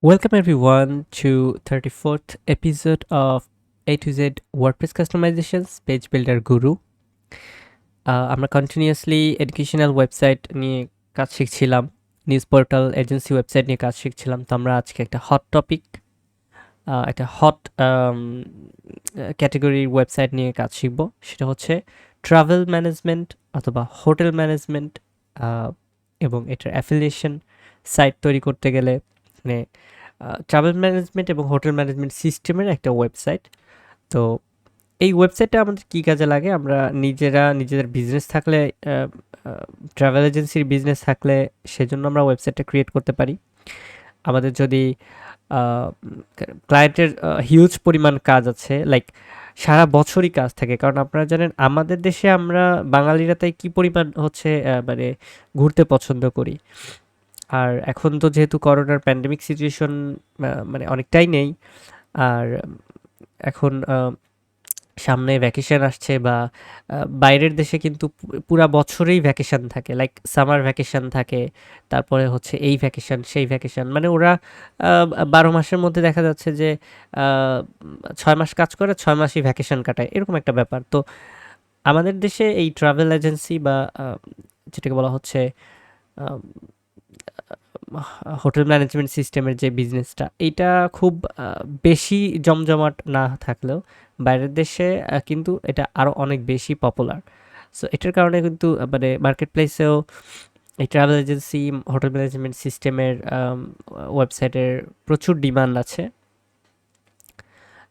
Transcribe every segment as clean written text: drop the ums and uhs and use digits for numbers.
Welcome everyone to 34th episode of A to Z WordPress Customizations Page Builder Guru. আমরা continuously educational website নিয়ে কাজ শিখছিলাম, news portal agency website নিয়ে কাজ শিখছিলাম। তো আমরা আজকে একটা হট টপিক, একটা হট ক্যাটাগরির ওয়েবসাইট নিয়ে কাজ শিখব। সেটা হচ্ছে ট্রাভেল ম্যানেজমেন্ট অথবা হোটেল ম্যানেজমেন্ট, এবং এটার অ্যাফিলিয়েশন সাইট তৈরি করতে গেলে মানে ট্রাভেল ম্যানেজমেন্ট এবং হোটেল ম্যানেজমেন্ট সিস্টেমের একটা ওয়েবসাইট। তো এই ওয়েবসাইটটা আমাদের কী কাজে লাগে? আমরা নিজেদের বিজনেস থাকলে, ট্রাভেল এজেন্সির বিজনেস থাকলে সেজন্য আমরা ওয়েবসাইটটা ক্রিয়েট করতে পারি। আমাদের যদি ক্লায়েন্টের হিউজ পরিমাণ কাজ আছে, লাইক সারা বছরই কাজ থাকে, কারণ আপনারা জানেন আমাদের দেশে আমরা বাঙালিরা তাই কী পরিমাণ হচ্ছে মানে ঘুরতে পছন্দ করি। আর এখন তো যেহেতু করোনার প্যান্ডেমিক সিচুয়েশন মানে অনেকটাই নেই, আর এখন সামনে ভ্যাকেশন আসছে বা বাইরের দেশে কিন্তু পুরা বছরেই ভ্যাকেশন থাকে, লাইক সামার ভ্যাকেশন থাকে, তারপরে হচ্ছে এই ভ্যাকেশন সেই ভ্যাকেশন, মানে ওরা 12 মাসের মধ্যে দেখা যাচ্ছে যে 6 মাস কাজ করে, 6 মাসই ভ্যাকেশন কাটায়, এরকম একটা ব্যাপার। তো আমাদের দেশে এই ট্রাভেল এজেন্সি বা যেটাকে বলা হচ্ছে হোটেল ম্যানেজমেন্ট সিস্টেমের যে বিজনেসটা, এইটা খুব বেশি জমজমাট না থাকলেও বাইরের দেশে কিন্তু এটা আরও অনেক বেশি পপুলার। সো এটার কারণে কিন্তু মানে মার্কেট প্লেসেও এই ট্রাভেল এজেন্সি হোটেল ম্যানেজমেন্ট সিস্টেমের ওয়েবসাইটের প্রচুর ডিমান্ড আছে।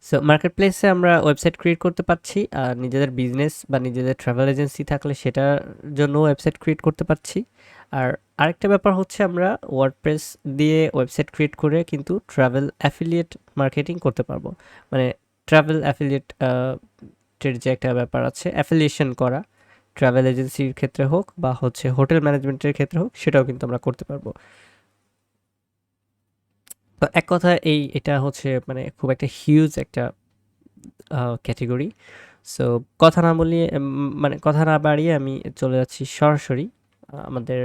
সো মার্কেট প্লেসে আমরা ওয়েবসাইট ক্রিয়েট করতে পারছি, আর নিজেদের বিজনেস বা নিজেদের ট্রাভেল এজেন্সি থাকলে সেটার জন্য ওয়েবসাইট ক্রিয়েট করতে পারছি। আর আরেকটা ব্যাপার হচ্ছে আমরা ওয়ার্ডপ্রেস দিয়ে ওয়েবসাইট ক্রিয়েট করে কিন্তু ট্রাভেল অ্যাফিলিয়েট মার্কেটিং করতে পারবো। মানে ট্রাভেল অ্যাফিলিয়েট এর যে একটা ব্যাপার আছে, অ্যাফিলিয়েশন করা, ট্রাভেল এজেন্সির ক্ষেত্রে হোক বা হচ্ছে হোটেল ম্যানেজমেন্টের ক্ষেত্রে হোক, সেটাও কিন্তু আমরা করতে পারবো। তো এক কথা এটা হচ্ছে মানে খুব একটা হিউজ একটা ক্যাটেগরি। সো কথা না বলিয়ে মানে কথা না বাড়িয়ে আমি চলে যাচ্ছি সরাসরি আমাদের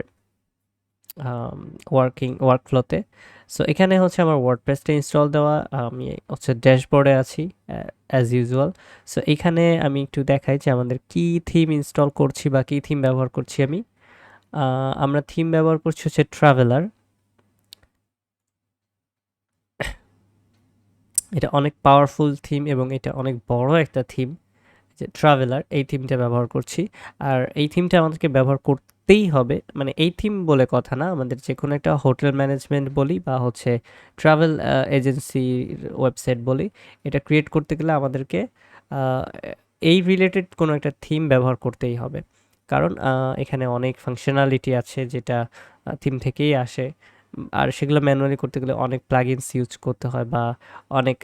ওয়ার্কফ্লোতে। সো এখানে হচ্ছে আমার ওয়ার্ডপ্রেসটা ইনস্টল দেওয়া, আমি হচ্ছে ড্যাশবোর্ডে আছি অ্যাজ ইউজুয়াল। সো এখানে আমি একটু দেখাই যে আমাদের কি থিম ইনস্টল করছি বা কি থিম ব্যবহার করছি আমি। আমরা থিম ব্যবহার করছি হচ্ছে ট্রাভেলার। এটা অনেক পাওয়ারফুল থিম এবং এটা অনেক বড় একটা থিম, যে ট্রাভেলার, এই থিমটা ব্যবহার করছি। আর এই থিমটা আমাদেরকে ব্যবহার করতেই হবে, মানে এই থিম বলে কথা না, আমাদের যে কোনো একটা হোটেল ম্যানেজমেন্ট বলি বা হচ্ছে ট্রাভেল এজেন্সির ওয়েবসাইট বলি, এটা ক্রিয়েট করতে গেলে আমাদেরকে এই রিলেটেড কোনো একটা থিম ব্যবহার করতেই হবে। কারণ এখানে অনেক ফাংশনালিটি আছে যেটা থিম থেকেই আসে, আর সেগুলো ম্যানুয়ালি করতে গেলে অনেক প্লাগইনস ইউজ করতে হয় বা অনেক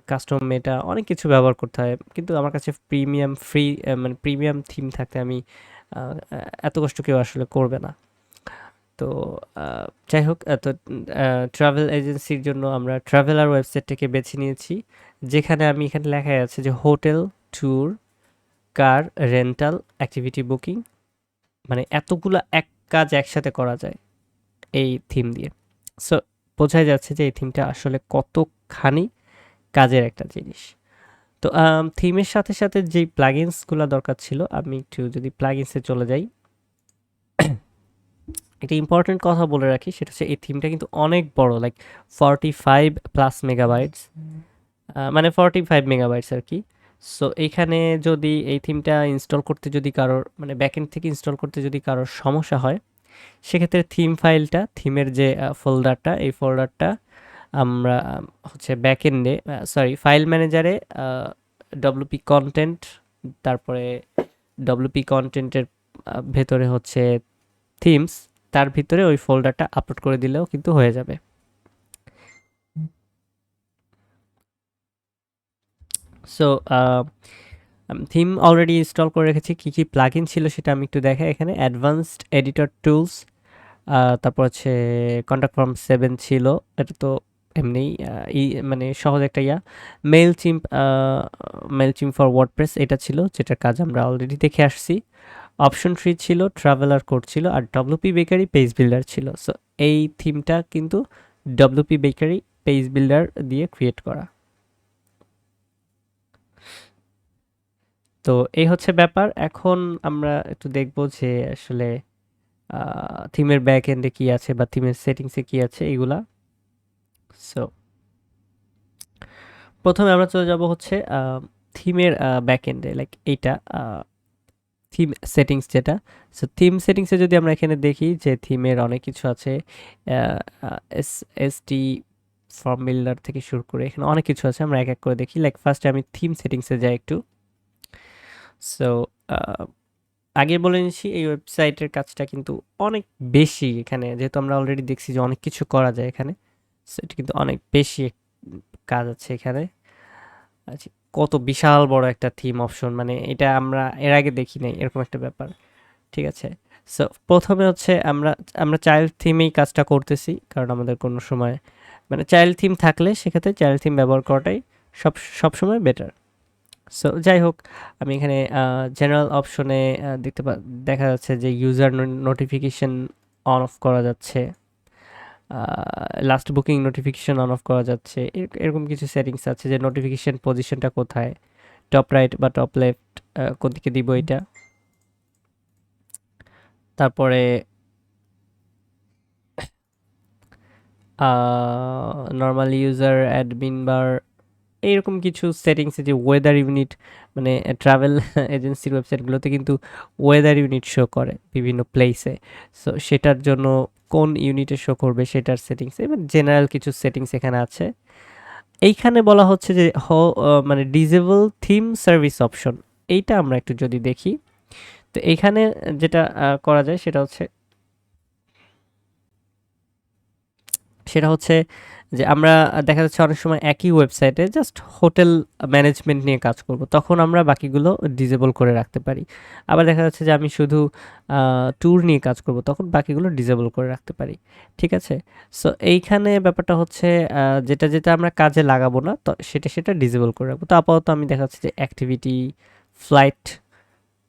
কাস্টম মেটা অনেক কিছু ব্যবহার করতে হয়। কিন্তু আমার কাছে মানে প্রিমিয়াম থিম থাকতে আমি এত কষ্ট কেউ আসলে করবে না। তো যাই হোক, ট্রাভেল এজেন্সির জন্য আমরা ট্রাভেলার ওয়েবসাইটটাকে বেছে নিয়েছি, যেখানে আমি এখানে লেখাই আছে যে হোটেল, ট্যুর, কার রেন্টাল, অ্যাক্টিভিটি বুকিং, মানে এতগুলা এক কাজ একসাথে করা যায় এই থিম দিয়ে। সো বোঝাই যাচ্ছে যে এই থিমটা আসলে কতখানি কাজের একটা জিনিস। তো থিমের সাথে সাথে যেই প্লাগইনসগুলো দরকার ছিল, আমি একটু যদি প্লাগইনসে চলে যাই, একটা ইম্পর্টেন্ট কথা বলে রাখি, সেটা হচ্ছে এই থিমটা কিন্তু অনেক বড়, লাইক 45+ মেগাবাইটস, মানে 45 মেগাবাইটস আর কি। সো এইখানে যদি এই থিমটা ইনস্টল করতে যদি কারোর মানে ব্যাকএন্ড থেকে ইনস্টল করতে যদি কারোর সমস্যা হয়, সেক্ষেত্রে থিম ফাইলটা, থিমের যে ফোল্ডারটা, এই ফোল্ডারটা আমরা হচ্ছে ব্যাকএন্ডে, সরি ফাইল ম্যানেজারে, ডব্লিউপি কন্টেন্ট, তারপরে ডব্লিউপি কন্টেন্টের ভেতরে হচ্ছে থিমস, তার ভিতরে ওই ফোল্ডারটা আপলোড করে দিলেও কিন্তু হয়ে যাবে। সো থিম অলরেডি ইনস্টল করে রেখেছি। কী কী প্লাগইন ছিল সেটা আমি একটু দেখাই। এখানে অ্যাডভান্সড এডিটর টুলস, তারপর হচ্ছে কন্ট্যাক্ট ফর্ম 7 ছিল, এটা তো এমনিই মানে সহজ একটা মেইলচিম্প ফর ওয়ার্ডপ্রেস এটা ছিল, যেটার কাজ আমরা অলরেডি দেখে আসছি। অপশন 3 ছিল, ট্রাভেলার কোড ছিল, আর ডব্লিউপি বেকারি পেজ বিল্ডার ছিল। সো এই থিমটা কিন্তু ডব্লিউপি বেকারি পেজ বিল্ডার দিয়ে ক্রিয়েট করা। তো এই হচ্ছে ব্যাপার। এখন আমরা একটু দেখব যে আসলে থিমের ব্যাক এন্ডে কি আছে বা থিমের সেটিংসে কি আছে এগুলা। সো প্রথমে আমরা চলে যাব হচ্ছে থিমের ব্যাক এন্ডে, লাইক এইটা থিম সেটিংস যেটা। সো থিম সেটিংসে যদি আমরা এখানে দেখি যে থিমের অনেক কিছু আছে, এস এসটি ফর্ম বিল্ডার থেকে শুরু করে এখানে অনেক কিছু আছে। আমরা এক এক করে দেখি। লাইক ফার্স্টে আমি থিম সেটিংসে যাই একটু। সো আগে বলে নিচ্ছি এই ওয়েবসাইটের কাজটা কিন্তু অনেক বেশি। এখানে যেহেতু আমরা অলরেডি দেখছি যে অনেক কিছু করা যায় এখানে, সো এটা কিন্তু অনেক বেশি কাজ আছে এখানে। আচ্ছা, কত বিশাল বড় একটা থিম অপশন, মানে এটা আমরা এর আগে দেখি নাই এরকম একটা ব্যাপার। ঠিক আছে, সো প্রথমে হচ্ছে আমরা আমরা চাইল্ড থিমেই কাজটা করতেছি, কারণ আমাদের কোনো সময় মানে চাইল্ড থিম থাকলে সেক্ষেত্রে চাইল্ড থিম ব্যবহার করাটাই সবসময় বেটার। সো যাই হোক, আমি এখানে জেনারেল অপশনে দেখা যাচ্ছে যে ইউজার নোটিফিকেশন অন অফ করা যাচ্ছে, last booking notification on of করা যাচ্ছে। এরকম কিছু সেটিংস আছে যে নোটিফিকেশন পজিশনটা কোথায়, টপ রাইট বা টপ লেফট, কোন দিকে দিব এটা। তারপরে নর্মাল ইউজার অ্যাডমিন বার, এইরকম কিছু সেটিংসে যে ওয়েদার ইউনিট, মানে ট্রাভেল এজেন্সির ওয়েবসাইটগুলোতে কিন্তু ওয়েদার ইউনিট শো করে বিভিন্ন প্লেসে। সো সেটার জন্য কোন ইউনিটে শো করবে সেটার সেটিংস, এবং জেনারেল কিছু সেটিংস এখানে আছে। এইখানে বলা হচ্ছে যে মানে ডিজেবল থিম সার্ভিস অপশন, এইটা আমরা একটু যদি দেখি। তো এইখানে যেটা করা যায় সেটা হচ্ছে যে আমরা দেখা যাচ্ছে অনেক সময় একই ওয়েবসাইটে জাস্ট হোটেল ম্যানেজমেন্ট নিয়ে কাজ করব, তখন আমরা বাকিগুলো ডিসেবল করে রাখতে পারি। আবার দেখা যাচ্ছে যে আমি শুধু ট্যুর নিয়ে কাজ করব, তখন বাকিগুলো ডিসেবল করে রাখতে পারি। ঠিক আছে, সো এইখানে ব্যাপারটা হচ্ছে যেটা যেটা আমরা কাজে লাগাবো না তো সেটা ডিসেবল করে রাখবো। তো আপাতত আমি দেখা যাচ্ছে যে অ্যাক্টিভিটি, ফ্লাইট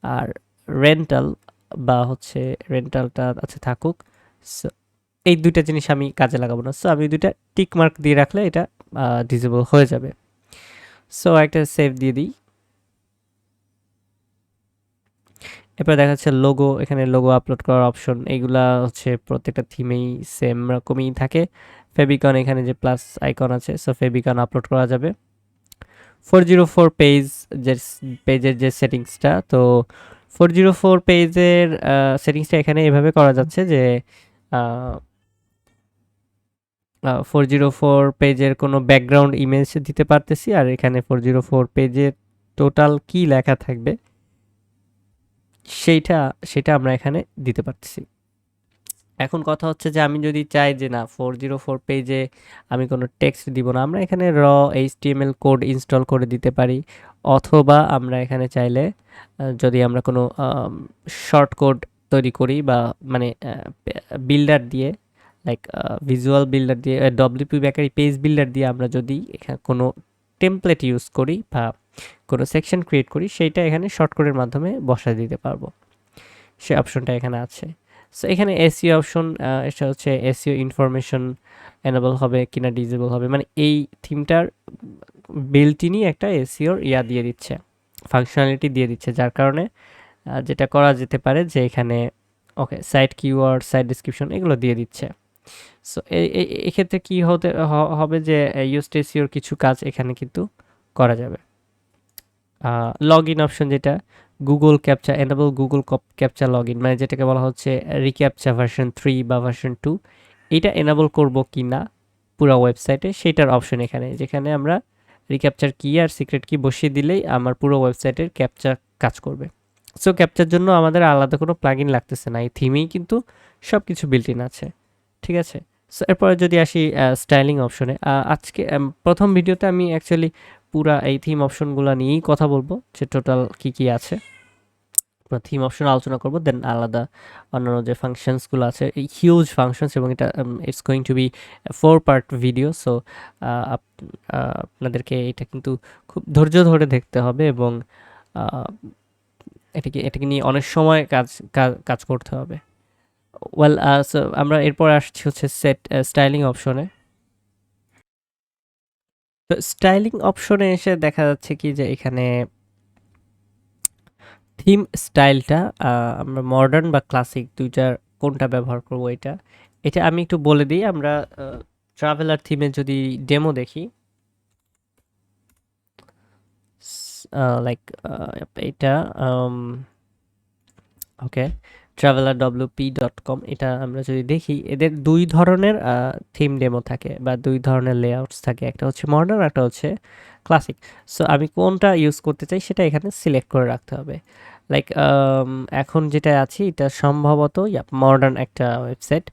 আর রেন্টাল, বা হচ্ছে রেন্টালটা আছে থাকুক। সো এই দুইটা জিনিস আমি কাজে লাগাবো না। সো আমি দুইটা টিক মার্ক দিয়ে রাখলে এটা ডিসেবল হয়ে যাবে। সো একটা সেভ দিয়ে দিই। এরপর দেখা যাচ্ছে লোগো, এখানে লোগো আপলোড করার অপশন, এইগুলা হচ্ছে প্রত্যেকটা থিমেই সেম রকমই থাকে। ফেবিকন, এখানে যে প্লাস আইকন আছে, সো ফেবিকন আপলোড করা যাবে। 404 পেজের যে সেটিংসটা, তো 404 পেজের সেটিংসটা এখানে এভাবে করা যাচ্ছে যে 404 পেজের কোনো ব্যাকগ্রাউন্ড ইমেজ দিতে পারতেছি, আর এখানে 404 পেজের টোটাল কি লেখা থাকবে সেইটা সেটা আমরা এখানে দিতে পারতেছি। এখন কথা হচ্ছে যে আমি যদি চাই যে না 404 পেজে আমি কোনো টেক্সট দিব না, আমরা এখানে HTML কোড ইনস্টল করে দিতে পারি, অথবা আমরা এখানে চাইলে যদি আমরা কোনো শর্ট কোড তৈরি করি বা মানে বিল্ডার দিয়ে, লাইক ভিজুয়াল বিল্ডার দিয়ে, ডব্লিউপি বেকারি পেজ বিল্ডার দিয়ে আমরা যদি এখানে কোনো টেমপ্লেট ইউজ করি বা কোনো সেকশন ক্রিয়েট করি, সেইটা এখানে শর্টকাটের মাধ্যমে বসায় দিতে পারবো। সে অপশনটা এখানে আছে। সো এখানে এসইও অপশন, এটা হচ্ছে এসইও ইনফরমেশন এনেবল হবে কিনা ডিসেবল হবে, মানে এই থিমটার বিল্ট-ইনই একটা এসইওর দিয়ে দিচ্ছে, ফাংশনালিটি দিয়ে দিচ্ছে, যার কারণে যেটা করা যেতে পারে যে এখানে ওকে সাইট কিওয়ার্ড, সাইট ডিসক্রিপশন এগুলো দিয়ে দিচ্ছে। সো এক্ষেত্রে কি হবে যে ইউজড এসইওর কিছু কাজ এখানে কিন্তু করা যাবে। লগ ইন অপশন, যেটা Google captcha enable, Google captcha log in, মানে যেটাকে বলা হচ্ছে রিক্যাপচা ভার্সন 3 বা ভার্সন 2, এটা এনেবল করব কি না পুরো ওয়েবসাইটে সেটার অপশন এখানে, যেখানে আমরা রিক্যাপচার কি আর সিক্রেট কি বসিয়ে দিলেই আমার পুরো ওয়েবসাইটের ক্যাপচা কাজ করবে। সো ক্যাপচার জন্য আমাদের আলাদা কোনো প্লাগইন লাগতেছে না, এই থিমেই কিন্তু সব কিছু বিল্ট ইন আছে। ঠিক আছে, সো এরপরে যদি আসি স্টাইলিং অপশনে, আজকে প্রথম ভিডিওতে আমি অ্যাকচুয়ালি পুরা এই থিম অপশনগুলো নিয়েই কথা বলবো, যে টোটাল কি কি আছে থিম অপশন আলোচনা করব, দেন আলাদা অন্যান্য যে ফাংশনসগুলো আছে, এই হিউজ ফাংশনস, এবং এটা it's going to be 4 part video. So আপনাদেরকে এটা কিন্তু খুব ধৈর্য ধরে দেখতে হবে, এবং এটাকে নিয়ে অনেক সময় কাজ করতে হবে। ওয়েল, সো আমরা এরপর আসছি হচ্ছে স্টাইলিং অপশনে। তো স্টাইলিং অপশনে এসে দেখা যাচ্ছে কি যে এখানে থিম স্টাইলটা আমরা মডার্ন বা ক্লাসিক দুইটার কোনটা ব্যবহার করব, এটা এটা আমি একটু বলে দিই। আমরা ট্রাভেলার থিমে যদি ডেমো দেখি, লাইক এটা ওকে, travelerwp.com, এটা আমরা যদি দেখি এদের দুই ধরনের থিম ডেমো থাকে বা দুই ধরনের লেআউটস থাকে, একটা হচ্ছে মডার্ন, একটা হচ্ছে ক্লাসিক। সো আমি কোনটা ইউজ করতে চাই সেটা এখানে সিলেক্ট করে রাখতে হবে। লাইক এখন যেটা আছি এটা সম্ভবত মডার্ন একটা ওয়েবসাইট।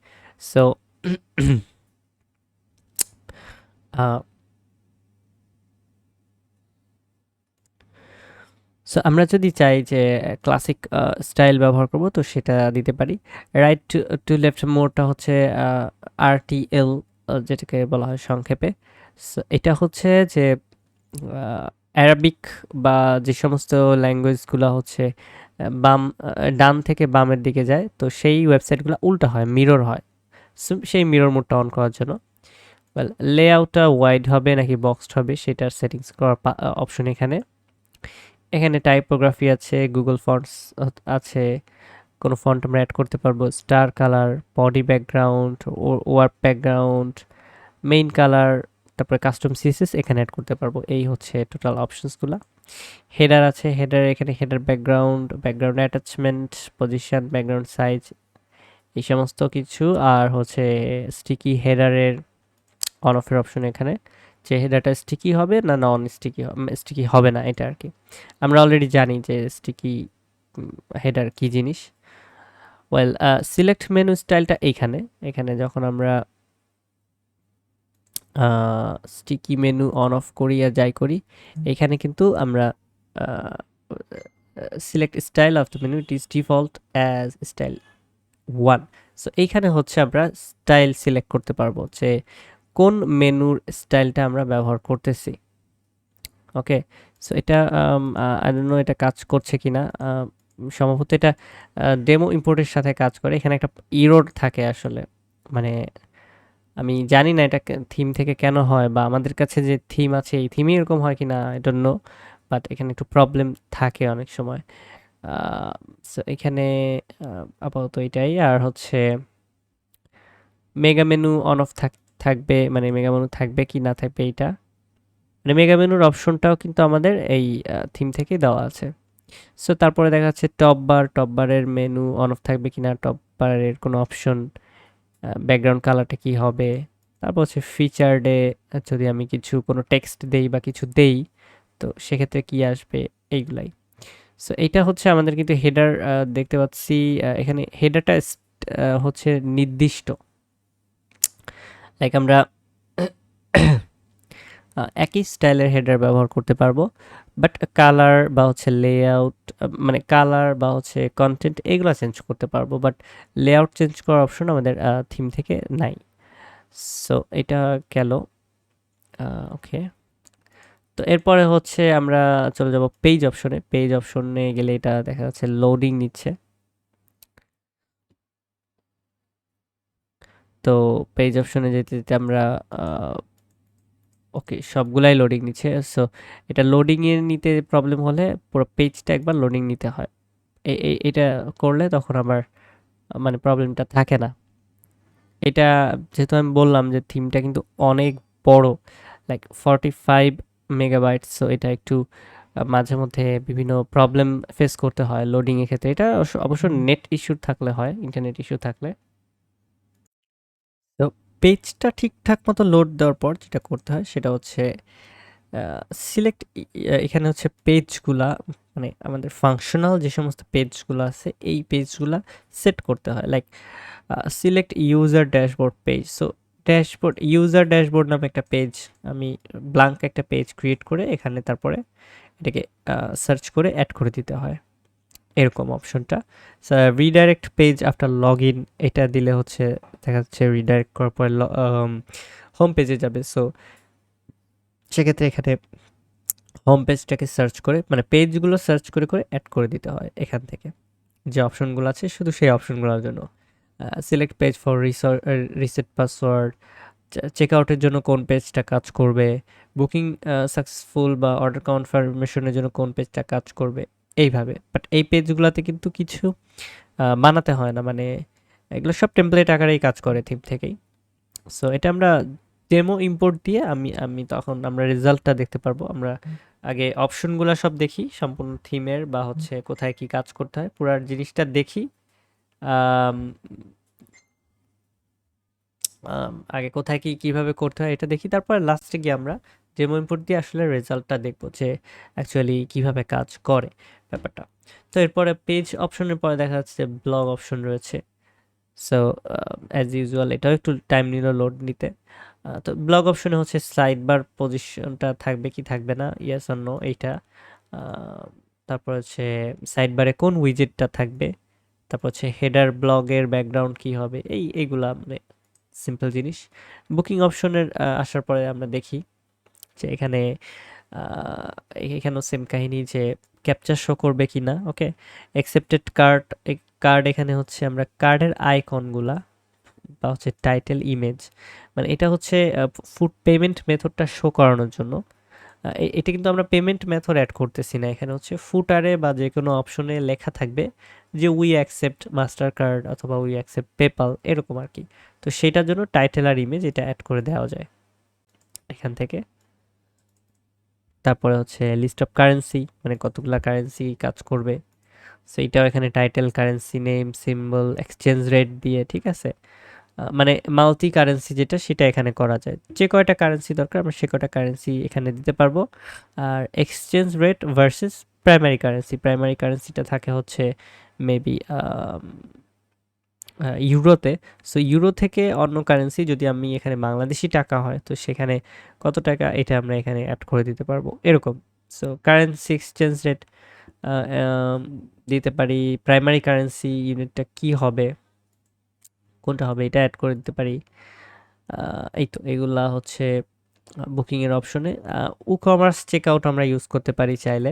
সো সো আমরা যদি চাই যে ক্লাসিক স্টাইল ব্যবহার করব তো সেটা দিতে পারি। রাইট টু টু লেফট মোডটা হচ্ছে আরটিএল, যেটাকে বলা হয় সংক্ষেপে। সো এটা হচ্ছে যে অ্যারাবিক বা যে সমস্ত ল্যাঙ্গুয়েজগুলো হচ্ছে ডান থেকে বামের দিকে যায়, তো সেই ওয়েবসাইটগুলো উল্টা হয়, মিরর হয়। সো সেই মিরর মোডটা অন করার জন্য ওয়েল লেআউটটা ওয়াইড হবে নাকি বক্সড হবে সেটার সেটিংস করার অপশন এখানে। এখানে টাইপোগ্রাফি আছে, গুগল ফন্টস আছে, কোনো ফন্ট আমরা অ্যাড করতে পারবো, star colour, body background, work background, main colour, তারপরে কাস্টম সিএসএস এখানে অ্যাড করতে পারবো। এই হচ্ছে টোটাল অপশনসগুলো। হেডার আছে, হেডার এখানে header background, background attachment, position, background size, এই সমস্ত কিছু। আর হচ্ছে স্টিকি হেডারের অন অফের অপশন এখানে, যে হেডারটা স্টিকি হবে না নন স্টিকি, স্টিকি হবে না এটা আর কি। আমরা অলরেডি জানি যে স্টিকি হেডার কি জিনিস। ওয়েল সিলেক্ট মেনু স্টাইলটা এইখানে, এখানে যখন আমরা স্টিকি মেনু অন অফ করি আর যাই করি, এখানে কিন্তু আমরা select style of the menu, it is default as style 1। So এইখানে হচ্ছে আমরা স্টাইল সিলেক্ট করতে পারবো যে কোন মেনুর স্টাইলটা আমরা ব্যবহার করতেছি। ওকে, সো এটা আই ডোন্ট নো এটা কাজ করছে কিনা, সম্ভবত এটা ডেমো ইম্পোর্টের সাথে কাজ করে। এখানে একটা ইরোর থাকে আসলে, মানে আমি জানি না এটা থিম থেকে কেন হয়, বা আমাদের কাছে যে থিম আছে এই থিমই এরকম হয় কিনা আই ডোন্ট নো, বাট এখানে একটু প্রবলেম থাকে অনেক সময়। সো এখানে আপাতত এটাই। আর হচ্ছে মেগা মেনু অন অফ থাকবে, মানে মেগা মেনু থাকবে কি না থাকবে এইটা, মানে মেগা মেনুর অপশনটাও কিন্তু আমাদের এই থিম থেকেই দেওয়া আছে। সো তারপরে দেখা যাচ্ছে টপ বার, টপ বারের মেনু অন অফ থাকবে কিনা, টপ বারের কোনো অপশন, ব্যাকগ্রাউন্ড কালারটা কি হবে, তারপর হচ্ছে ফিচার্ডে যদি আমি কিছু কোনো টেক্সট দেই বা কিছু দেই তো সেক্ষেত্রে কি আসবে, এইগুলাই। সো এইটা হচ্ছে আমাদের কিন্তু হেডার দেখতে পাচ্ছি। এখানে হেডারটা হচ্ছে নির্দিষ্ট, লাইক আমরা একই স্টাইলের হেডার ব্যবহার করতে পারবো, বাট কালার বা হচ্ছে লেআউট, মানে কালার বা হচ্ছে কন্টেন্ট এগুলো চেঞ্জ করতে পারবো, বাট লেআউট চেঞ্জ করার অপশন আমাদের থিম থেকে নাই। সো এটা গেল। ওকে, তো এরপরে হচ্ছে আমরা চলে যাব পেজ অপশনে। পেজ অপশনে গেলে এটা দেখা যাচ্ছে লোডিং নিচ্ছে। তো পেজ অপশনে যেতে যেতে আমরা ওকে সবগুলাই লোডিং নিচ্ছে। সো এটা লোডিংয়ে নিতে প্রবলেম হলে পুরো পেজটা একবার লোডিং নিতে হয়। এটা করলে তখন আবার মানে প্রবলেমটা থাকে না। এটা যেহেতু আমি বললাম যে থিমটা কিন্তু অনেক বড়, লাইক 45 মেগাবাইট, সো এটা একটু মাঝে মধ্যে বিভিন্ন প্রবলেম ফেস করতে হয় লোডিংয়ের ক্ষেত্রে। এটা অবশ্য নেট ইস্যু থাকলে হয়, ইন্টারনেট ইস্যু থাকলে। তো পেজটা ঠিকঠাক মতো লোড দেওয়ার পর যেটা করতে হয় সেটা হচ্ছে সিলেক্ট, এখানে হচ্ছে পেজগুলা, মানে আমাদের ফাংশনাল যে সমস্ত পেজগুলো আছে এই পেজগুলা সেট করতে হয়। Like select user dashboard page. So dashboard, user dashboard নামে একটা পেজ, আমি ব্ল্যাঙ্ক একটা পেজ ক্রিয়েট করে এখানে তারপরে এটাকে সার্চ করে অ্যাড করে দিতে হয়, এরকম অপশনটা। Redirect page after log in, এটা দিলে হচ্ছে দেখা যাচ্ছে রিডাইরেক্ট করার পরে হোম পেজে যাবে। সো সেক্ষেত্রে এখানে হোম পেজটাকে সার্চ করে, মানে পেজগুলো সার্চ করে করে অ্যাড করে দিতে হয় এখান থেকে। যে অপশনগুলো আছে শুধু সেই অপশনগুলোর জন্য। Select page for reset password, check আউটের জন্য কোন পেজটা কাজ করবে, বুকিং সাকসেসফুল বা অর্ডার কনফার্মেশনের জন্য কোন পেজটা কাজ করবে, এইভাবে। বাট এই পেজগুলোতে কিন্তু কিছু বানাতে হয় না, মানে এগুলো সব টেমপ্লেট আকারেই কাজ করে থিম থেকেই। সো এটা আমরা ডেমো ইম্পোর্ট দিয়ে আমি আমি তখন আমরা রেজাল্টটা দেখতে পারবো। আমরা আগে অপশনগুলো সব দেখি সম্পূর্ণ থিমের বা হচ্ছে কোথায় কি কাজ করতে হয় পুরো জিনিসটা দেখি। আম, আগে কোথায় কি কিভাবে করতে হয় এটা দেখি, তারপর লাস্টে গিয়ে আমরা ডেমো ইম্পোর্ট দিয়ে আসলে রেজাল্টটা দেখবো যে অ্যাকচুয়ালি কিভাবে কাজ করে ব্যাপারটা। তো এরপরে পেজ অপশনের পরে দেখা যাচ্ছে যে ব্লগ অপশন রয়েছে। সো অ্যাজ ইউজুয়াল এটাও একটু টাইম নিল লোড নিতে। তো ব্লগ অপশনে হচ্ছে সাইড বার পজিশনটা থাকবে কি থাকবে না, ইয়েস অর নো এইটা। আহ, তারপর হচ্ছে সাইড বারে কোন উইজেটটা থাকবে, তারপর হচ্ছে হেডার ব্লগের ব্যাকগ্রাউন্ড কি হবে, এইগুলা মানে সিম্পল জিনিস। বুকিং অপশনের আসার পরে আমরা দেখি যে এখানে এখানেও সেম কাহিনী যে ক্যাপচার শো করবে কি না। ওকে, অ্যাকসেপ্টেড কার্ড, কার্ড এখানে হচ্ছে আমরা কার্ডের আইকনগুলা বা হচ্ছে টাইটেল ইমেজ, মানে এটা হচ্ছে ফুড পেমেন্ট মেথডটা শো করানোর জন্য। এটা কিন্তু আমরা পেমেন্ট মেথড অ্যাড করতেছি না, এখানে হচ্ছে ফুটারে বা যে কোনো অপশনে লেখা থাকবে যে উই অ্যাকসেপ্ট মাস্টার কার্ড অথবা উই অ্যাকসেপ্ট পেপাল, এরকম আর কি। তো সেটার জন্য টাইটেল আর ইমেজ এটা অ্যাড করে দেওয়া যায় এখান থেকে। তারপরে হচ্ছে লিস্ট অফ কারেন্সি, মানে কতগুলা কারেন্সি কাজ করবে, সো এটাও এখানে title, currency name, symbol, exchange rate দিয়ে, ঠিক আছে। মানে মাল্টি কারেন্সি যেটা সেটা এখানে করা যায়, যে কয়টা কারেন্সি দরকার আমরা সে কয়টা কারেন্সি এখানে দিতে পারবো। আর exchange rate versus primary currency, primary কারেন্সিটা থাকে হচ্ছে মেবি ইউরোতে। সো ইউরো থেকে অন্য কারেন্সি যদি আমি এখানে বাংলাদেশি টাকা হয় তো সেখানে কত টাকা এটা আমরা এখানে অ্যাড করে দিতে পারবো এরকম। সো কারেন্সি এক্সচেঞ্জ রেট দিতে পারি, প্রাইমারি কারেন্সি ইউনিটটা কি হবে, কোনটা হবে এটা অ্যাড করে দিতে পারি। এই তো এগুলা হচ্ছে বুকিংয়ের অপশনে। কমার্স চেকআউট আমরা ইউজ করতে পারি চাইলে,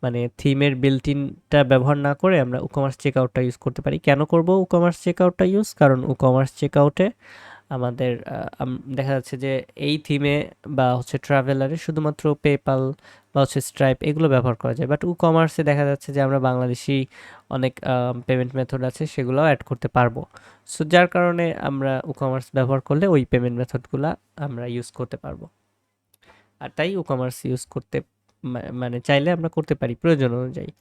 মানে থিমের বিল্ট-ইনটা ব্যবহার না করে আমরা কমার্স চেকআউটটা ইউজ করতে পারি। কেন করব কমার্স চেকআউটটা ইউজ? কারণ কমার্স চেকআউটে আমাদের দেখা যাচ্ছে যে এই থিমে বা হচ্ছে ট্রাভেলারে শুধুমাত্র পেপাল বা হচ্ছে স্ট্রাইপ এগুলো ব্যবহার করা যায়, বাট কমার্সে দেখা যাচ্ছে যে আমরা বাংলাদেশি অনেক পেমেন্ট মেথড আছে সেগুলোও অ্যাড করতে পারবো। সো যার কারণে আমরা কমার্স ব্যবহার করলে ওই পেমেন্ট মেথডগুলা আমরা ইউজ করতে পারবো। আর তাই কমার্স ইউজ করতে মানে চাইলে আমরা করতে পারি প্রয়োজন অনুযায়ী।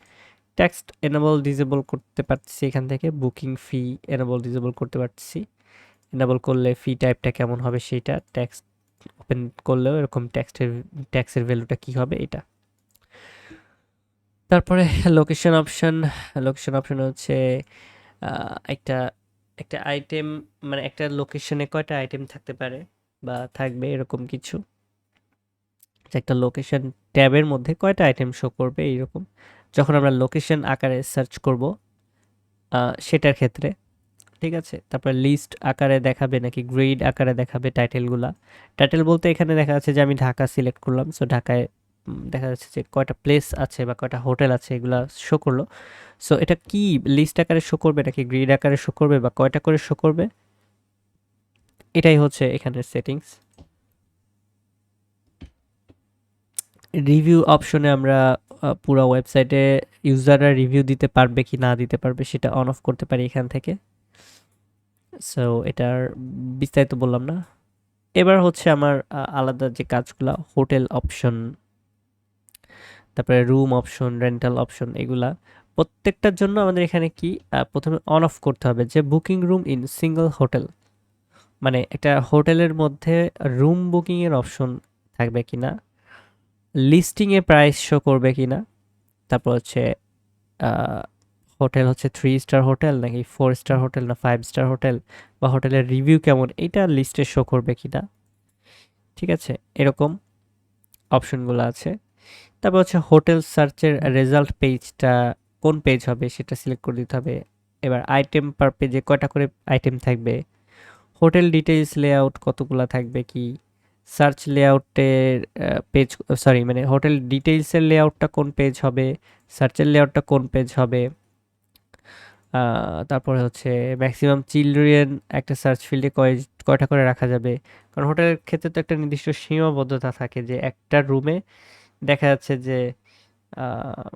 টেক্সট এনেবল ডিসেবল করতে পারছি এখান থেকে, বুকিং ফি এনেবল ডিসেবল করতে পারছি। এনেবল করলে ফি টাইপটা কেমন হবে সেইটা, ট্যাক্স ওপেন করলেও এরকম ট্যাক্সের ভ্যালুটা কি হবে এটা। তারপরে লোকেশন অপশন, লোকেশন অপশন হচ্ছে একটা একটা আইটেম, মানে একটা লোকেশনে কয়টা আইটেম থাকতে পারে বা থাকবে এরকম কিছু, যে একটা লোকেশন ট্যাবের মধ্যে কয়টা আইটেম শো করবে এইরকম যখন আমরা লোকেশন আকারে সার্চ করব সেটার ক্ষেত্রে, ঠিক আছে। তারপর লিস্ট আকারে দেখাবে নাকি গ্রিড আকারে দেখাবে টাইটেলগুলা। টাইটেল বলতে এখানে দেখা যাচ্ছে যে আমি ঢাকা সিলেক্ট করলাম, সো ঢাকায় দেখা যাচ্ছে যে কয়টা প্লেস আছে বা কয়টা হোটেল আছে এগুলা শো করলো। সো এটা কি লিস্ট আকারে শো করবে নাকি গ্রিড আকারে শো করবে বা কয়টা করে শো করবে, এটাই হচ্ছে এখানের সেটিংস। রিভিউ অপশনে আমরা পুরো ওয়েবসাইটে ইউজাররা রিভিউ দিতে পারবে কি না দিতে পারবে সেটা অন অফ করতে পারি এখান থেকে। সো এটার বিস্তারিত বললাম না। এবার হচ্ছে আমার আলাদা যে কাজগুলা, হোটেল অপশন, তারপরে রুম অপশন, রেন্টাল অপশন, এগুলা প্রত্যেকটার জন্য আমাদের এখানে কি প্রথমে অন অফ করতে হবে যে booking room in single hotel, মানে একটা হোটেলের মধ্যে রুম বুকিং এর অপশন থাকবে কিনা, লিস্টিং এ প্রাইস শো করবে কিনা, তারপর হচ্ছে হোটেল হচ্ছে 3 স্টার হোটেল নাকি 4 স্টার হোটেল না 5 স্টার হোটেল, বা হোটেলের রিভিউ কেমন এটা লিস্টে শো করবে কিনা, ঠিক আছে। এরকম অপশনগুলো আছে। তারপর হচ্ছে হোটেল সার্চের রেজাল্ট পেজটা কোন পেজ হবে সেটা সিলেক্ট করে দিতে হবে। এবার আইটেম পার পেজে কয়টা করে আইটেম থাকবে, হোটেল ডিটেইলস লেআউট কতগুলা থাকবে কি, সার্চ লেআউটের পেজ, সরি মানে হোটেল ডিটেইলসের লেআউটটা কোন পেজ হবে, সার্চের লেআউটটা কোন পেজ হবে। তারপরে হচ্ছে ম্যাক্সিমাম চিলড্রেন একটা সার্চ ফিল্ডে কয়টা করে রাখা যাবে, কারণ হোটেলের ক্ষেত্রে তো একটা নির্দিষ্ট সীমাবদ্ধতা থাকে যে একটা রুমে দেখা যাচ্ছে যে আহ,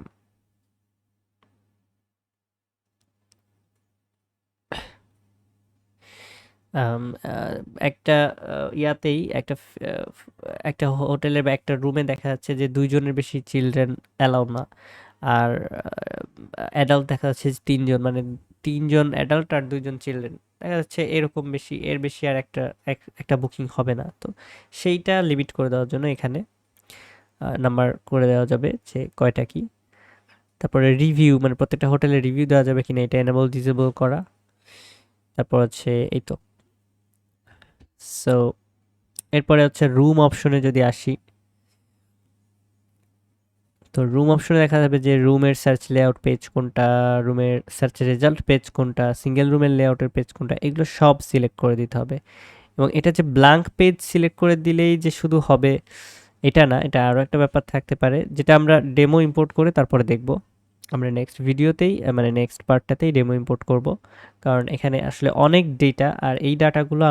আম, আহ, একটা ইয়াতেই একটা হোটেলের বা একটা রুমে দেখা যাচ্ছে যে 2 জনের বেশি চিলড্রেন অ্যালাউ না। আর অ্যাডাল্ট দেখা যাচ্ছে যে 3 জন, মানে 3 জন অ্যাডাল্ট আর 2 জন চিলড্রেন দেখা যাচ্ছে, এরকম বেশি, এর বেশি আর একটা বুকিং হবে না। তো সেইটা লিমিট করে দেওয়ার জন্য এখানে নাম্বার করে দেওয়া যাবে যে কয়টা কি। তারপরে রিভিউ, মানে প্রত্যেকটা হোটেলে রিভিউ দেওয়া যাবে কিনা এটা এনেবল ডিসেবল করা। তারপর হচ্ছে এই তো। সো এরপরে হচ্ছে রুম অপশনে যদি আসি, তো রুম অপশনে দেখা যাবে যে রুমের সার্চ লেআউট পেজ কোনটা, রুমের সার্চ রেজাল্ট পেজ কোনটা, সিঙ্গেল রুমের লেআউটের পেজ কোনটা, এগুলো সব সিলেক্ট করে দিতে হবে। এবং এটা যে ব্ল্যাঙ্ক পেজ সিলেক্ট করে দিলেই যে শুধু হবে এটা না, এটা আরও একটা ব্যাপার থাকতে পারে যেটা আমরা ডেমো ইম্পোর্ট করে তারপরে দেখব। আমরা নেক্সট ভিডিওতেই মানে নেক্সট পার্টটাতেই ডেমো ইম্পোর্ট করব, কারণ এখানে আসলে অনেক ডেটা, আর এই ডাটাগুলো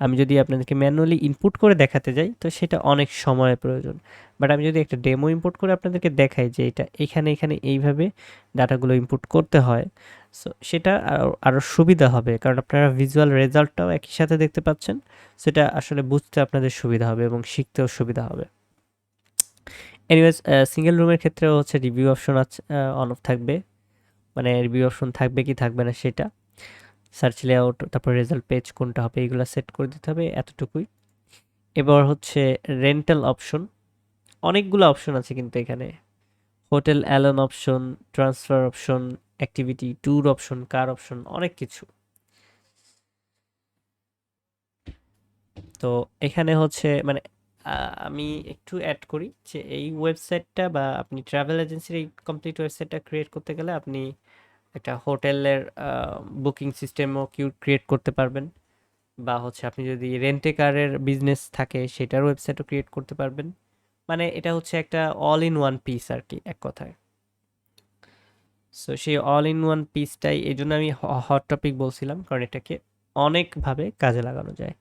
আমি যদি আপনাদেরকে ম্যানুয়ালি ইনপুট করে দেখাতে যাই তো সেটা অনেক সময়ের প্রয়োজন। বাট আমি যদি একটা ডেমো ইম্পোর্ট করে আপনাদেরকে দেখাই যে এটা এখানে এখানে এইভাবে ডাটাগুলো ইনপুট করতে হয়, সো সেটা আরও সুবিধা হবে, কারণ আপনারা ভিজুয়াল রেজাল্টটাও একই সাথে দেখতে পাচ্ছেন। সেটা আসলে বুঝতে আপনাদের সুবিধা হবে এবং শিখতেও সুবিধা হবে। এনিওয়েজ, সিঙ্গেল রুমের ক্ষেত্রেও হচ্ছে রিভিউ অপশন আছে, অন অফ থাকবে, মানে রিভিউ অপশন থাকবে কি থাকবে না সেটা, সার্চ লেআউট, তারপর রেজাল্ট পেজ কোনটা হবে এগুলো সেট করে দিতে হবে, এতটুকুই। এবার হচ্ছে রেন্টাল অপশন, অনেকগুলো অপশন আছে কিন্তু এখানে, hotel alone option, transfer option, activity tour option, car option, অনেক কিছু। তো এখানে হচ্ছে মানে আমি একটু অ্যাড করি যে এই ওয়েবসাইটটা বা আপনি ট্রাভেল এজেন্সির এই কমপ্লিট ওয়েবসাইটটা ক্রিয়েট করতে গেলে আপনি একটা হোটেলের বুকিং সিস্টেমও ক্রিয়েট করতে পারবেন, বা হচ্ছে আপনি যদি রেন্টে কারের বিজনেস থাকে সেটার ওয়েবসাইটও ক্রিয়েট করতে পারবেন। মানে এটা হচ্ছে একটা অল ইন ওয়ান পিস আর কি, এক কথায়। সো সেই অল ইন ওয়ান পিসটাই এই জন্য আমি হট টপিক বলছিলাম, কারণ এটাকে অনেকভাবে কাজে লাগানো যায়।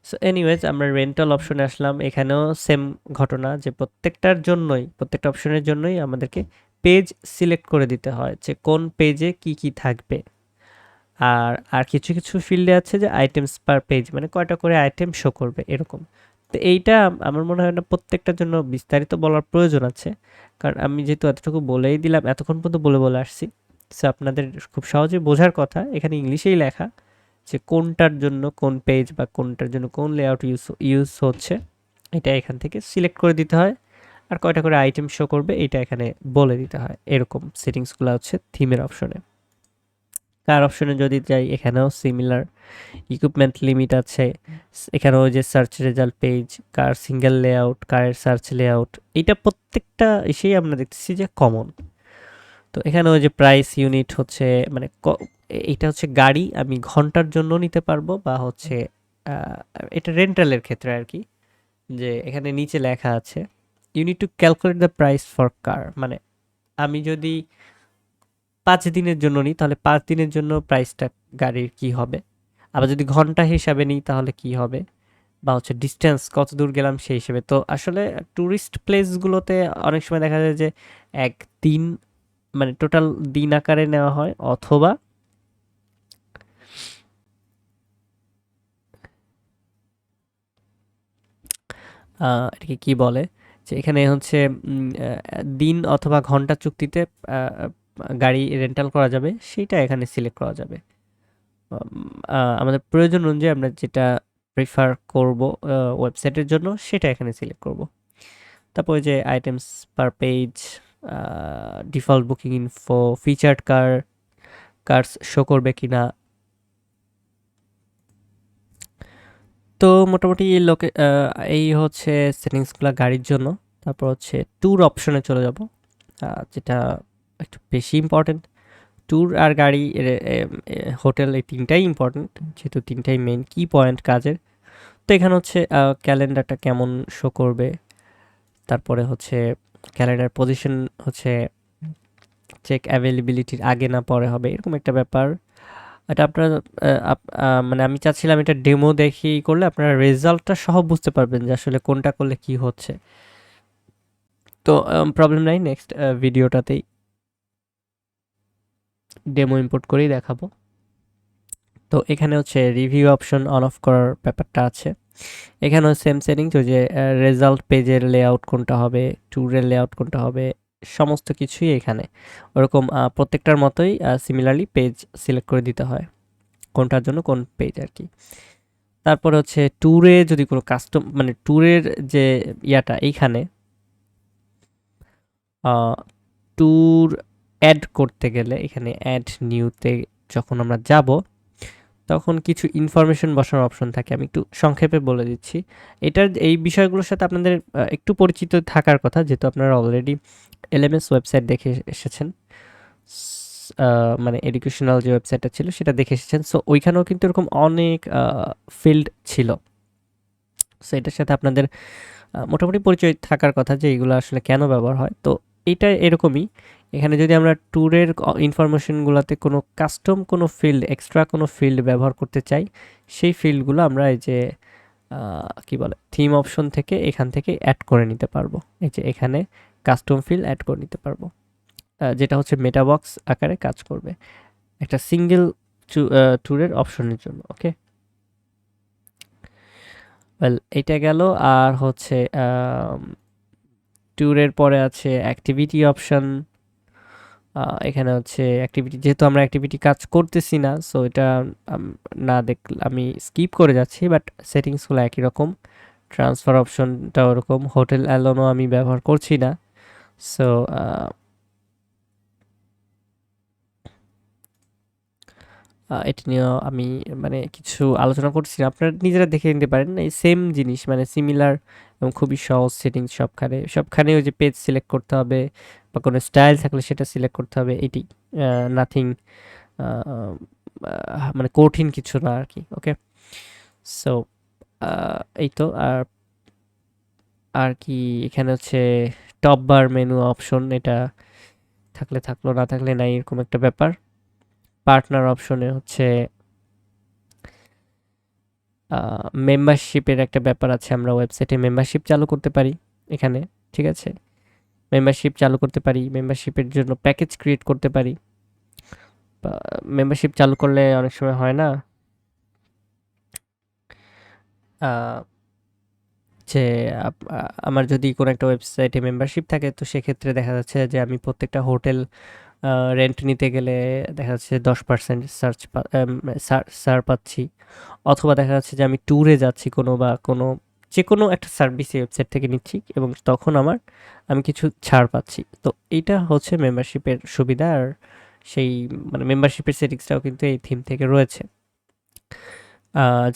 সো এনিওয়েজ, আমরা রেন্টাল অপশনে আসলাম, এখানেও সেম ঘটনা যে প্রত্যেকটার জন্যই, প্রত্যেকটা অপশনের জন্যই আমাদেরকে পেজ সিলেক্ট করে দিতে হয় যে কোন পেজে কি কি থাকবে। আর কিছু কিছু ফিল্ডে আছে যে আইটেমস পার পেজ, মানে কয়টা করে আইটেম শো করবে এরকম। তো এইটা আমার মনে হয় না প্রত্যেকটার জন্য বিস্তারিত বলার প্রয়োজন আছে, কারণ আমি যেহেতু এতটুকু বলেই দিলাম, এতক্ষণ পর্যন্ত বলে বলে আসছি, সো আপনাদের খুব সহজে বোঝার কথা এখানে ইংলিশেই লেখা যে কোনটার জন্য কোন পেজ বা কোনটার জন্য কোন লেআউট ইউজ হচ্ছে, এটা এখান থেকে সিলেক্ট করে দিতে হয়। আর কয়টা করে আইটেম শো করবে এটা এখানে বলে দিতে হয়, এরকম সেটিংসগুলো হচ্ছে থিমের অপশনে। কার অপশনে যদি যাই, এখানেও সিমিলার, ইকুইপমেন্ট লিমিট আছে, এখানেও যে সার্চ রেজাল্ট পেজ, কার সিঙ্গেল লেআউট, কারের সার্চ লেআউট, এটা প্রত্যেকটা এসেই আমরা দেখতেছি যে কমন। তো এখানেও যে প্রাইস ইউনিট হচ্ছে মানে এটা হচ্ছে গাড়ি আমি ঘন্টার জন্য নিতে পারবো, বা হচ্ছে আহ, এটা রেন্টালের ক্ষেত্রে আর কি, যে এখানে নিচে লেখা আছে unit to calculate the price for car, মানে আমি যদি 5 দিনের জন্য নিই তাহলে 5 দিনের জন্য প্রাইসটা গাড়ির কি হবে, আবার যদি ঘন্টা হিসাবে নিই তাহলে কি হবে, বা হচ্ছে ডিস্টেন্স কত দূর গেলাম সেই হিসেবে। তো আসলে ট্যুরিস্ট প্লেসগুলোতে অনেক সময় দেখা যায় যে একদিন, মানে টোটাল দিন আকারে নেওয়া হয়, অথবা এটাকে কি বলে, যে এখানে হচ্ছে দিন অথবা ঘন্টা চুক্তিতে আহ, গাড়ি রেন্টাল করা যাবে, সেইটা এখানে সিলেক্ট করা যাবে। আমাদের প্রয়োজন অনুযায়ী আমরা যেটা প্রিফার করব ওয়েবসাইটের জন্য সেটা এখানে সিলেক্ট করব। তারপরে যে items per page, default booking info, featured cars show করবে কিনা। তো মোটামুটি এই হচ্ছে সেটিংসগুলো গাড়ির জন্য। তারপর হচ্ছে ট্যুর অপশনে চলে যাব, যেটা একটু বেশি ইম্পর্টেন্ট। ট্যুর আর গাড়ি, হোটেল, এই তিনটাই ইম্পর্টেন্ট, যেহেতু তিনটাই মেইন কি পয়েন্ট কাজের। তো এখানে হচ্ছে ক্যালেন্ডারটা কেমন শো করবে, তারপরে হচ্ছে ক্যালেন্ডার পজিশন হচ্ছে চেক অ্যাভেলেবিলিটির আগে না পরে হবে, এরকম একটা ব্যাপার। এটা আপনার মানে আমি চাচ্ছিলাম এটা ডেমো দেখেই করলে আপনারা রেজাল্টটা সহ বুঝতে পারবেন যে আসলে কোনটা করলে কি হচ্ছে। তো প্রবলেম নাই, নেক্সট ভিডিওটাতেই ডেমো ইম্পোর্ট করেই দেখাবো। তো এখানে হচ্ছে রিভিউ অপশন অন অফ করার ব্যাপারটা আছে। এখানেও সেম সেটিংস, ওই যে রেজাল্ট পেজের লেআউট কোনটা হবে, ট্যুরের লেআউট কোনটা হবে, সমস্ত কিছুই এখানে ওরকম প্রত্যেকটার মতোই সিমিলারলি পেজ সিলেক্ট করে দিতে হয় কোনটার জন্য কোন পেজ আর কি। তারপরে হচ্ছে ট্যুরে যদি কোনো কাস্টম মানে ট্যুরের যে ইয়াটা এইখানে ট্যুর অ্যাড করতে গেলে এখানে অ্যাড নিউতে যখন আমরা যাব তখন কিছু ইনফরমেশন বসানোর অপশন থাকে। আমি একটু সংক্ষেপে বলে দিচ্ছি। এটার এই বিষয়গুলোর সাথে আপনাদের একটু পরিচিত থাকার কথা, যেহেতু আপনারা অলরেডি এলএমএস ওয়েবসাইট দেখে এসেছেন, মানে এডুকেশনাল যে ওয়েবসাইটটা ছিল সেটা দেখে এসেছেন। সো ওইখানেও কিন্তু এরকম অনেক ফিল্ড ছিল। সো এটার সাথে আপনাদের মোটামুটি পরিচয় থাকার কথা যে এইগুলো আসলে কেন ব্যবহার হয়। তো এইটা এরকমই, এখানে যদি আমরা ট্যুরের ইনফরমেশনগুলোতে কোনো কাস্টম কোনো ফিল্ড, এক্সট্রা কোনো ফিল্ড ব্যবহার করতে চাই, সেই ফিল্ডগুলো আমরা এই যে কি বলে থিম অপশন থেকে এখান থেকে অ্যাড করে নিতে পারবো। এই যে এখানে কাস্টম ফিল্ড অ্যাড করে নিতে পারবো, যেটা হচ্ছে মেটাবক্স আকারে কাজ করবে একটা সিঙ্গেল ট্যুরের অপশনের জন্য। ওকে, ওয়েল এইটা গেল। আর হচ্ছে ট্যুরের পরে আছে অ্যাক্টিভিটি অপশন। এখানে হচ্ছে অ্যাক্টিভিটি, যেহেতু আমরা অ্যাক্টিভিটি কাজ করতেছি না, সো এটা না দেখলে আমি স্কিপ করে যাচ্ছি, বাট সেটিংসগুলো একই রকম। ট্রান্সফার অপশনটা ওরকম। হোটেল অ্যালোনও আমি ব্যবহার করছি না, সো এটা নিয়েও আমি মানে কিছু আলোচনা করছি না, আপনারা নিজেরা দেখে নিতে পারেন। এই সেম জিনিস মানে সিমিলার এবং খুবই সহজ সেটিংস সবখানে ওই যে পেজ সিলেক্ট করতে হবে বা কোনো স্টাইল থাকলে সেটা সিলেক্ট করতে হবে, এটি নাথিং মানে কঠিন কিছু না আর কি। ওকে, সো এই তো। আর আর কি এখানে হচ্ছে টপ বার মেনু অপশন, এটা থাকলে থাকলো না থাকলে নাই, এরকম একটা ব্যাপার। পার্টনার অপশনে হচ্ছে মেম্বারশিপের একটা ব্যাপার আছে, আমরা ওয়েবসাইটে মেম্বারশিপ চালু করতে পারি এখানে, ঠিক আছে। মেম্বারশিপ চালু করতে পারি, মেম্বারশিপের জন্য প্যাকেজ ক্রিয়েট করতে পারি। মেম্বারশিপ চালু করলে অনেক সময় হয় না যে আমার যদি কোনো একটা ওয়েবসাইটে মেম্বারশিপ থাকে, তো সেক্ষেত্রে দেখা যাচ্ছে যে আমি প্রত্যেকটা হোটেল রেন্ট নিতে গেলে দেখা যাচ্ছে 10% সার পাচ্ছি, অথবা দেখা যাচ্ছে যে আমি ট্যুরে যাচ্ছি কোনো বা কোনো যে কোনো একটা সার্ভিস এই ওয়েবসাইট থেকে নিচ্ছি এবং তখন আমি কিছু ছাড় পাচ্ছি। তো এইটা হচ্ছে মেম্বারশিপের সুবিধা। আর সেই মানে মেম্বারশিপের সেটিংসটাও কিন্তু এই থিম থেকে রয়েছে।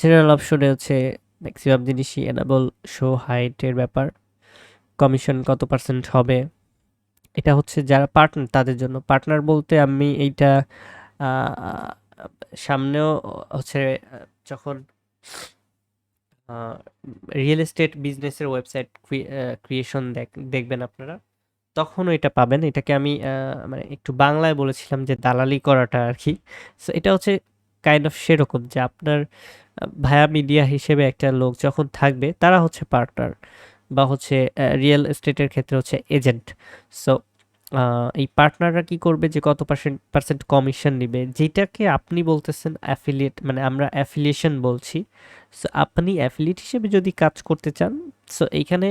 জেনারেল অপশনে হচ্ছে ম্যাক্সিমাম জিনিসই এনাবল, শো হাইটের ব্যাপার, কমিশন কত পার্সেন্ট হবে, এটা হচ্ছে যারা পার্টনার তাদের জন্য। পার্টনার বলতে আমি এইটা আহ, সামনেও হচ্ছে যখন রিয়েল এস্টেট বিজনেসের ওয়েবসাইট ক্রিয়েশন দেখবেন আপনারা, তখনও এটা পাবেন। এটাকে আমি মানে একটু বাংলায় বলেছিলাম যে দালালি করাটা আর কি। সো এটা হচ্ছে কাইন্ড অফ সেরকম যে আপনার ভায়া মিডিয়া হিসেবে একটা লোক যখন থাকবে, তারা হচ্ছে পার্টনার বা হচ্ছে রিয়েল এস্টেটের ক্ষেত্রে হচ্ছে এজেন্ট। সো এই পার্টনাররা কি করবে যে কত পার্সেন্ট কমিশন নিবে, যেটাকে আপনি বলতেছেন অ্যাফিলিয়েট, মানে আমরা অ্যাফিলিয়েশন বলছি। সো আপনি অ্যাফিলিয়েট হিসেবে যদি কাজ করতে চান, সো এইখানে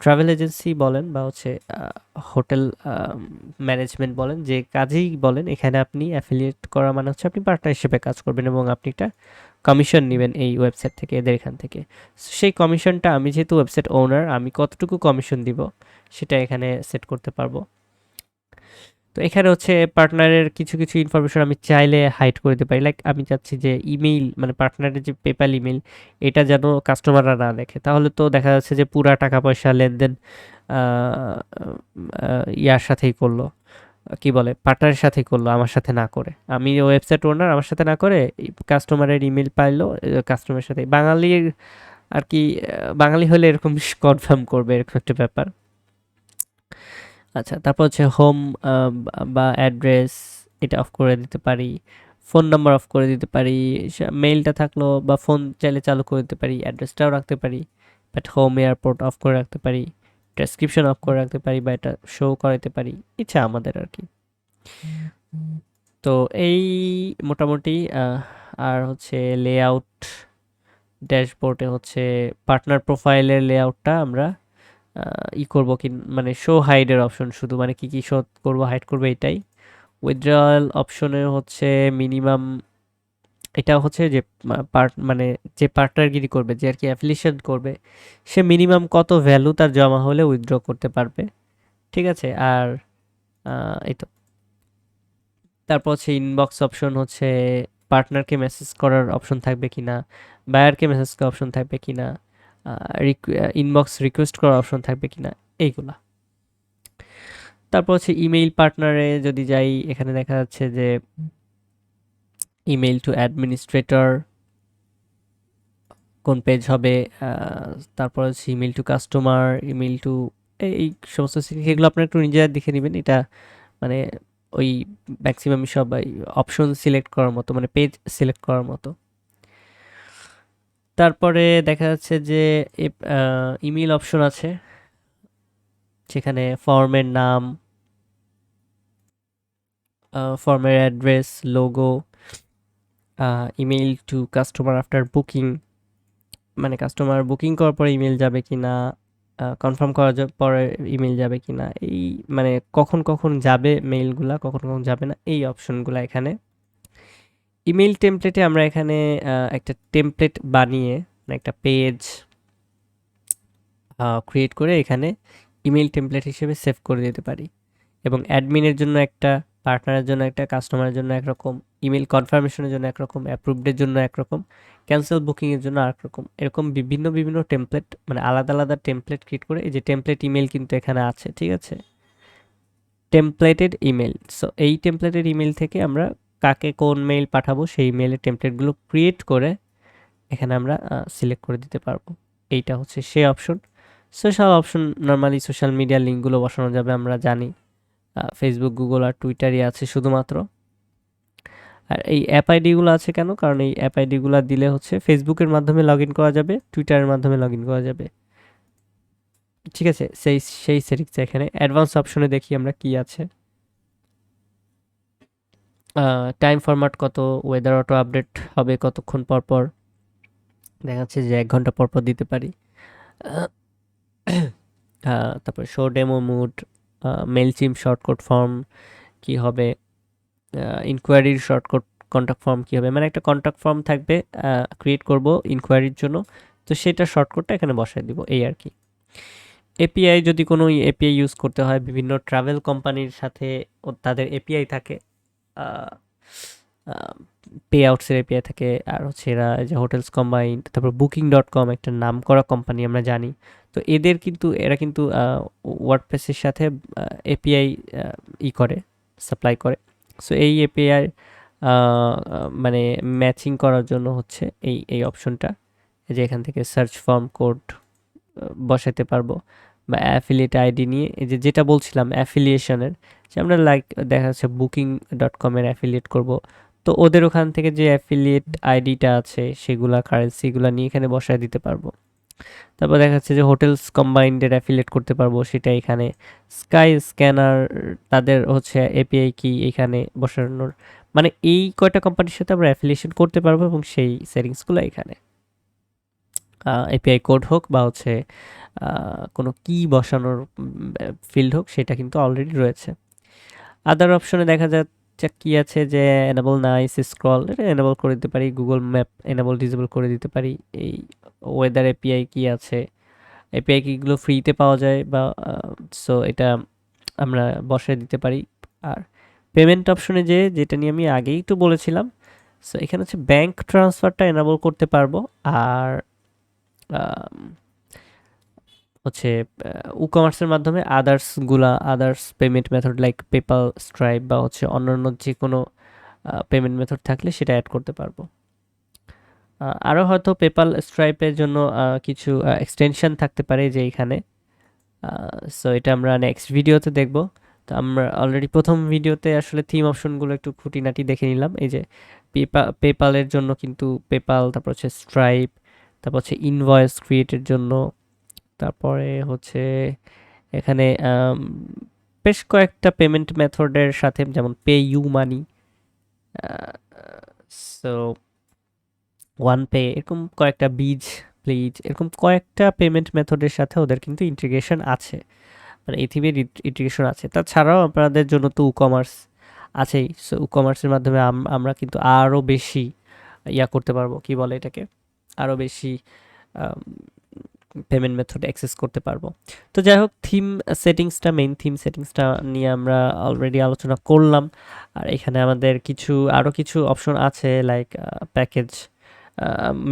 ট্রাভেল এজেন্সি বলেন বা হচ্ছে হোটেল ম্যানেজমেন্ট বলেন, যে কাজেই বলেন, এখানে আপনি অ্যাফিলিয়েট করা মানে হচ্ছে আপনি পার্টনার হিসেবে কাজ করবেন এবং আপনি একটা কমিশন নেবেন এই ওয়েবসাইট থেকে, এদের এখান থেকে। So, সেই কমিশনটা আমি যেহেতু ওয়েবসাইট ওনার, আমি কতটুকু কমিশন দিব সেটা এখানে সেট করতে পারবো। তো এখানে হচ্ছে পার্টনারের কিছু কিছু ইনফরমেশন আমি চাইলে হাইড করে দিতে পারি। লাইক আমি চাচ্ছি যে ইমেইল, মানে পার্টনারের যে পেপ্যাল ইমেইল, এটা যেন কাস্টমাররা না দেখে, তাহলে তো দেখা যাচ্ছে যে পুরা টাকা পয়সা লেনদেন ইয়ার সাথেই করলো, কি বলে পার্টনারের সাথেই করলো, আমার সাথে না করে। আমি ওয়েবসাইট ওনার, আমার সাথে না করে কাস্টমারের ইমেল পাইলো, কাস্টমারের সাথে বাঙালির আর কি, বাঙালি হলে এরকম কনফার্ম করবে, এরকম একটা ব্যাপার। আচ্ছা, তারপর হচ্ছে হোম বা অ্যাড্রেস, এটা অফ করে দিতে পারি। ফোন নাম্বার অফ করে দিতে পারি, মেইলটা থাকলো বা ফোন চাইলে চালু করে দিতে পারি, অ্যাড্রেসটাও রাখতে পারি, বাট হোম এয়ারপোর্ট অফ করে রাখতে পারি, ডেসক্রিপশন অফ করে রাখতে পারি বা এটা শো করাতে পারি, ইচ্ছা আমাদের আর কি। তো এই মোটামুটি আর হচ্ছে লেআউট ড্যাশবোর্ডে হচ্ছে পার্টনার প্রোফাইলের লেআউটটা আমরা ই করবো কি, মানে শো হাইডের অপশন শুধু, মানে কি কি শো করবো হাইড করবো এটাই। উইথড্রয়াল অপশনে হচ্ছে মিনিমাম, এটা হচ্ছে যে মানে যে পার্টনারগিরি করবে, যে আর কি অ্যাফিলিয়েশন করবে, সে মিনিমাম কত ভ্যালু তার জমা হলে উইথড্র করতে পারবে, ঠিক আছে। আর এই তো, তারপর হচ্ছে ইনবক্স অপশন হচ্ছে পার্টনারকে মেসেজ করার অপশন থাকবে কিনা, বায়ারকে মেসেজ করার অপশন থাকবে কিনা, ইনবক্স রিকোয়েস্ট করার অপশন থাকবে কিনা, এইগুলা। তারপর হচ্ছে ইমেইল পার্টনারে যদি যাই, এখানে দেখা যাচ্ছে যে ইমেইল টু অ্যাডমিনিস্ট্রেটর কোন পেজ হবে, তারপর হচ্ছে email to customer, email to, এই সমস্ত এগুলো আপনারা একটু নিজেরা দেখে নেবেন। এটা মানে ওই ম্যাক্সিমাম সবাই অপশন সিলেক্ট করার মতো, মানে পেজ সিলেক্ট করার মতো। তারপরে দেখা যাচ্ছে যে ইমেইল অপশন আছে, সেখানে ফর্মের নাম, ফর্মের address, logo, email to customer after booking, মানে কাস্টমার বুকিং করার পরে ইমেল যাবে কিনা, কনফার্ম করার পরে ইমেল যাবে কিনা, এই মানে কখন কখন যাবে মেইলগুলা, কখন কখন যাবে না, এই অপশনগুলো এখানে। ইমেইল টেমপ্লেটে আমরা এখানে একটা টেমপ্লেট বানিয়ে, মানে একটা পেজ ক্রিয়েট করে এখানে ইমেইল টেমপ্লেট হিসেবে সেভ করে দিতে পারি। এবং অ্যাডমিনের জন্য একটা, পার্টনারের জন্য একটা, কাস্টমারের জন্য একরকম, ইমেল কনফার্মেশনের জন্য একরকম, অ্যাপ্রুভডের জন্য একরকম, ক্যান্সেল বুকিংয়ের জন্য আরেক রকম, এরকম বিভিন্ন বিভিন্ন টেমপ্লেট, মানে আলাদা আলাদা টেমপ্লেট ক্রিয়েট করে, এই যে টেমপ্লেট ইমেল কিন্তু এখানে আছে, ঠিক আছে, টেমপ্লেটেড ইমেল। সো এই টেমপ্লেটেড ইমেল থেকে আমরা কাকে কোন মেইল পাঠাবো সেই মেইলের টেমপ্লেটগুলো ক্রিয়েট করে এখানে আমরা সিলেক্ট করে দিতে পারবো। এইটা হচ্ছে সেই option. Social option, normally social মিডিয়ার লিঙ্কগুলো বসানো যাবে, আমরা জানি ফেসবুক, গুগল আর টুইটারই আছে শুধুমাত্র। আর এই অ্যাপ আইডিগুলো আছে কেন, কারণ এই অ্যাপ আইডিগুলো দিলে হচ্ছে ফেসবুকের মাধ্যমে লগ ইন করা যাবে, টুইটারের মাধ্যমে লগ ইন করা যাবে, ঠিক আছে। সেই সেই সেটিংস এখানে অ্যাডভান্স অপশনে দেখি আমরা কি আছে। টাইম ফরম্যাট কত, ওয়েদার অটো আপডেট হবে কতক্ষণ পর পর, দেখা যাচ্ছে যে 1 ঘন্টা পর পর দিতে পারি। তারপর show demo mode, Mailchimp shortcut form কি হবে, ইনকোয়ারির শর্টকাট কন্ট্যাক্ট ফর্ম কি হবে, মানে একটা কন্ট্যাক্ট ফর্ম থাকবে ক্রিয়েট করব ইনকোয়ারির জন্য, তো সেটা শর্টকাটটা এখানে বসায় দিব, এই আর কি। এপিআই, যদি কোনো এপিআই ইউজ করতে হয়, বিভিন্ন ট্রাভেল কোম্পানির সাথে তাদের এপিআই থাকে, পে আউটসের এপিআই থাকে, আর হচ্ছে এরা যে হোটেলস কম্বাইন্ড, তারপর Booking.com একটা নাম করা কোম্পানি আমরা জানি, তো এদের কিন্তু এরা কিন্তু ওয়ার্ডপ্রেসের সাথে এপিআই ই করে, সাপ্লাই করে। সো এই এপিআই মানে ম্যাচিং করার জন্য হচ্ছে এই এই অপশনটা, যে এখান থেকে সার্চ ফর্ম কোড বসাতে পারবো, বা অ্যাফিলিয়েট আইডি নিয়ে, এই যে যেটা বলছিলাম অ্যাফিলিয়েশনের, যে আমরা লাইক দেখা যাচ্ছে Booking.com এর অ্যাফিলিয়েট করব, তো ওদের ওখান থেকে যে অ্যাফিলিয়েট আইডিটা আছে সেগুলা কারেন্সিগুলা নিয়ে এখানে বসায় দিতে পারবো। তারপর দেখা যাচ্ছে যে হোটেলস কম্বাইন্ডের অ্যাফিলিয়েট করতে পারবো, সেটা এখানে। স্কাই স্ক্যানার, তাদের হচ্ছে এপিআই কি এখানে বসানোর, মানে এই কয়টা কোম্পানির সাথে আমরা অ্যাফিলিয়েশন করতে পারবো, এবং সেই সেটিংসগুলো এখানে। এপিআই কোড হোক বা হচ্ছে কোনো কি বসানোর ফিল্ড হোক, সেটা কিন্তু অলরেডি রয়েছে। আদার অপশনে দেখা যাচ্ছে কি আছে, যে এনেবল নাইস স্ক্রল, এটা এনেবল করে দিতে পারি, গুগল ম্যাপ এনেবল ডিসেবল করে দিতে পারি। এই ওয়েদার এপিআই কি আছে, এপিআই কিগুলো ফ্রিতে পাওয়া যায়, বা সো এটা আমরা বসায় দিতে পারি। আর পেমেন্ট অপশনে যেটা নিয়ে আমি আগেই একটু বলেছিলাম, সো এখানে হচ্ছে ব্যাংক ট্রান্সফারটা এনেবল করতে পারবো। আর হচ্ছে ই-কমার্সের মাধ্যমে others payment method like PayPal, stripe বা হচ্ছে অন্যান্য যে কোনো পেমেন্ট মেথড থাকলে সেটা অ্যাড করতে পারবো। আরও হয়তো পেপাল, স্ট্রাইপের জন্য কিছু এক্সটেনশন থাকতে পারে যে এখানে, সো এটা আমরা নেক্সট ভিডিওতে দেখব। তো আমরা অলরেডি প্রথম ভিডিওতে আসলে থিম অপশনগুলো একটু খুঁটিনাটি দেখে নিলাম। এই যে পেপালের জন্য কিন্তু পেপাল, তারপর হচ্ছে স্ট্রাইপ, তারপর হচ্ছে ইনভয়েস ক্রিয়েটের জন্য, তারপরে হচ্ছে এখানে বেশ কয়েকটা পেমেন্ট মেথডের সাথে, যেমন PayU money, so one pay, এরকম কয়েকটা বীজ, প্লিজ, এরকম কয়েকটা পেমেন্ট মেথডের সাথে ওদের কিন্তু ইন্টিগ্রেশন আছে, মানে এই থিমের ইন্টিগ্রেশন আছে। তাছাড়াও আপনাদের জন্য তো কমার্স আছেই। সো কমার্সের মাধ্যমে আমরা কিন্তু আরও বেশি করতে পারবো, কি বলে এটাকে, আরও বেশি পেমেন্ট মেথড অ্যাক্সেস করতে পারবো। তো যাই হোক, মেইন থিম সেটিংসটা নিয়ে আমরা অলরেডি আলোচনা করলাম। আর এখানে আমাদের আরও কিছু অপশন আছে, লাইক প্যাকেজ,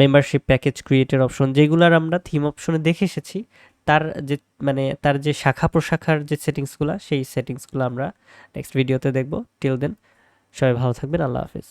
মেম্বারশিপ প্যাকেজ ক্রিয়েটের অপশন, যেগুলোর আমরা থিম অপশনে দেখে এসেছি। তার যে তার যে শাখা প্রশাখার যে সেটিংসগুলো, সেই সেটিংসগুলো আমরা নেক্সট ভিডিওতে দেখব। টিল দেন, সবাই ভালো থাকবেন। আল্লাহ হাফিজ।